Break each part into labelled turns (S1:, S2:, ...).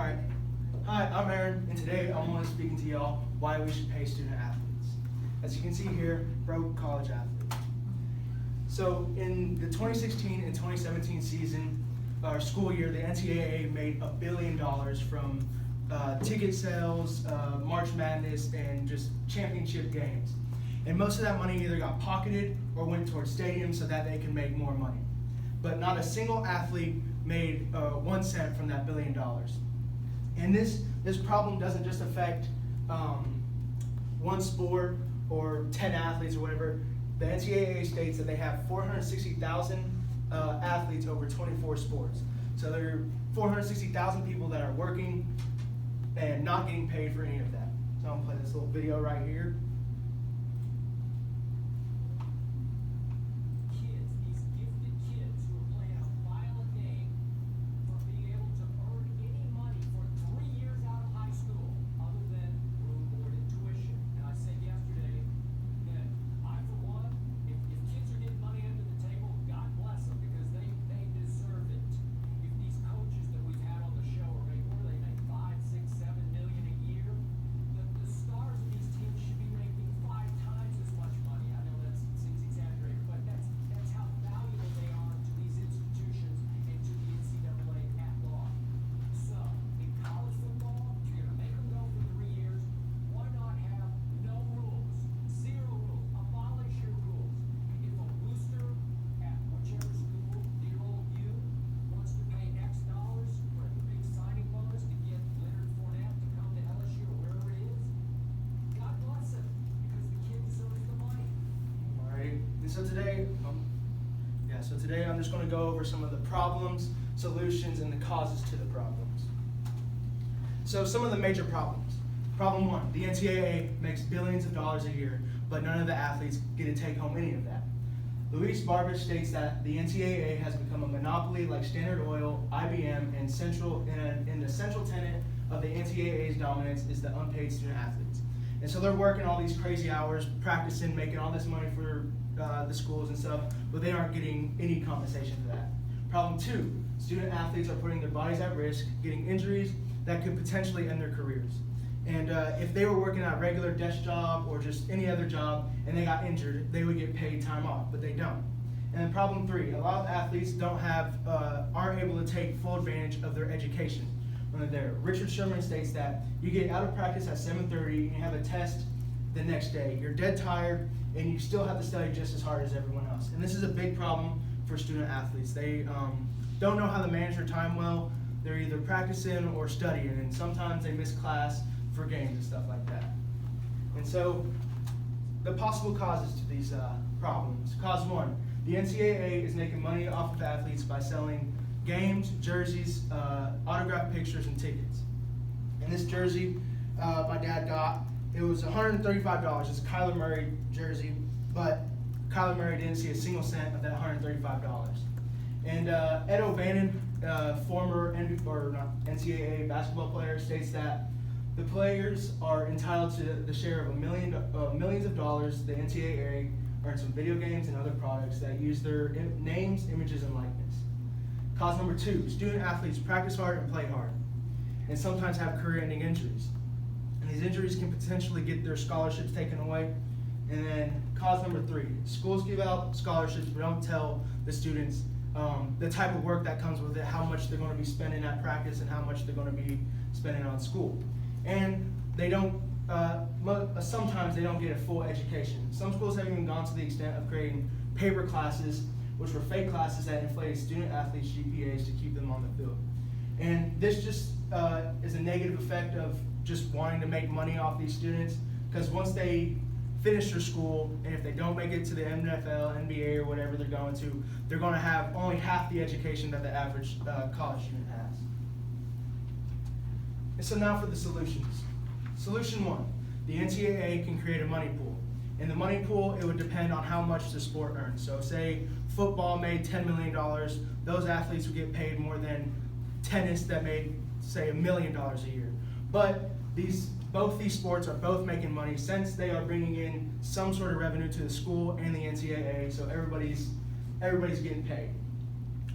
S1: Alright, hi, I'm Aaron, and today I'm only speaking to y'all why we should pay student athletes. As you can see here, pro college athlete. So in the 2016 and 2017 season, or school year, the NCAA made $1 billion from ticket sales, March Madness, and just championship games. And most of that money either got pocketed or went towards stadiums so that they can make more money. But not a single athlete made 1 cent from that $1 billion. And this problem doesn't just affect one sport or 10 athletes or whatever. The NCAA states that they have 460,000 athletes over 24 sports. So there are 460,000 people that are working and not getting paid for any of that. So I'm gonna play this little video right here. So today I'm just going to go over some of the problems, solutions, and the causes to the problems. So some of the major problems. Problem one, the NCAA makes billions of dollars a year, but none of the athletes get to take home any of that. Luis Barbish states that the NCAA has become a monopoly like Standard Oil, IBM, and the central tenet of the NCAA's dominance is the unpaid student athletes. And so they're working all these crazy hours, practicing, making all this money for the schools and stuff, but they aren't getting any compensation for that. Problem two, student athletes are putting their bodies at risk, getting injuries that could potentially end their careers. And if they were working at a regular desk job or just any other job and they got injured, they would get paid time off, but they don't. And then problem three, a lot of athletes aren't able to take full advantage of their education when they're there. Richard Sherman states that you get out of practice at 7:30 and you have a test the next day. You're dead tired and you still have to study just as hard as everyone else. And this is a big problem for student athletes. They don't know how to manage their time well. They're either practicing or studying, and sometimes they miss class for games and stuff like that. And so the possible causes to these problems. Cause one, the NCAA is making money off of athletes by selling games, jerseys, autographed pictures, and tickets. And this jersey my dad got, it was $135. It's a Kyler Murray jersey, but Kyler Murray didn't see a single cent of that $135. And Ed O'Bannon, former NCAA basketball player, states that the players are entitled to the share of millions of dollars the NCAA earns from video games and other products that use their names, images, and likeness. Cause number two, student athletes practice hard and play hard, and sometimes have career-ending injuries. And these injuries can potentially get their scholarships taken away. And then cause number three, schools give out scholarships but don't tell the students the type of work that comes with it, how much they're going to be spending at practice and how much they're going to be spending on school. And they don't, sometimes they don't get a full education. Some schools have even gone to the extent of creating paper classes, which were fake classes that inflated student athletes' GPAs to keep them on the field. And this just is a negative effect of just wanting to make money off these students, because once they finish their school, and if they don't make it to the NFL, NBA, or whatever they're going to have only half the education that the average college student has. And so now for the solutions. Solution one, the NCAA can create a money pool. In the money pool, it would depend on how much the sport earns. So say football made $10 million, those athletes would get paid more than tennis that made, say, $1 million a year. But both these sports are both making money since they are bringing in some sort of revenue to the school and the NCAA, so everybody's getting paid.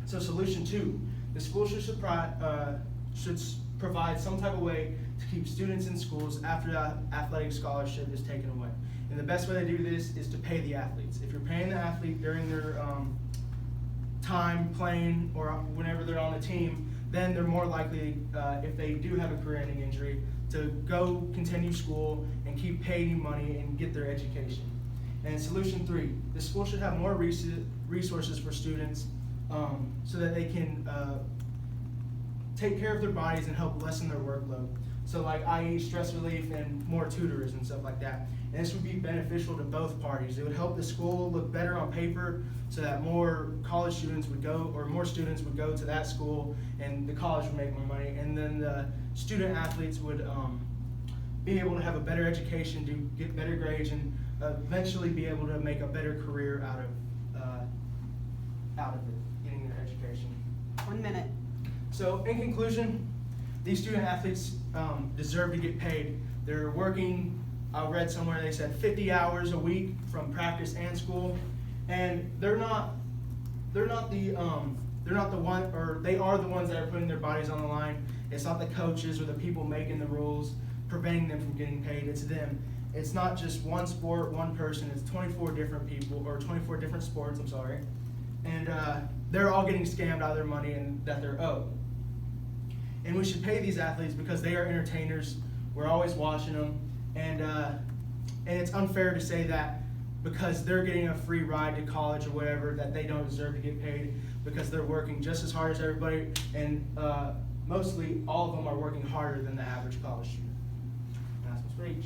S1: So solution two, the school should provide some type of way to keep students in schools after the athletic scholarship is taken away. And the best way to do this is to pay the athletes. If you're paying the athlete during their time playing or whenever they're on a team, then they're more likely, if they do have a career-ending injury, to go continue school and keep paying money and get their education. And solution 3, the school should have more resources for students so that they can take care of their bodies and help lessen their workload. So like i.e. stress relief and more tutors and stuff like that. And this would be beneficial to both parties. It would help the school look better on paper so that more college students would go, or more students would go to that school and the college would make more money. And then the student athletes would be able to have a better education, do get better grades, and eventually be able to make a better career out of it, getting their education.
S2: 1 minute.
S1: So in conclusion, these student athletes deserve to get paid. They're working, I read somewhere they said 50 hours a week from practice and school, and they are the ones that are putting their bodies on the line. It's not the coaches or the people making the rules preventing them from getting paid. It's them. It's not just one sport, one person. It's 24 different people, or 24 different sports, I'm sorry. And they're all getting scammed out of their money and that they're owed. And we should pay these athletes because they are entertainers. We're always watching them. And it's unfair to say that because they're getting a free ride to college or whatever, that they don't deserve to get paid, because they're working just as hard as everybody, and mostly all of them are working harder than the average college student. And that's my speech.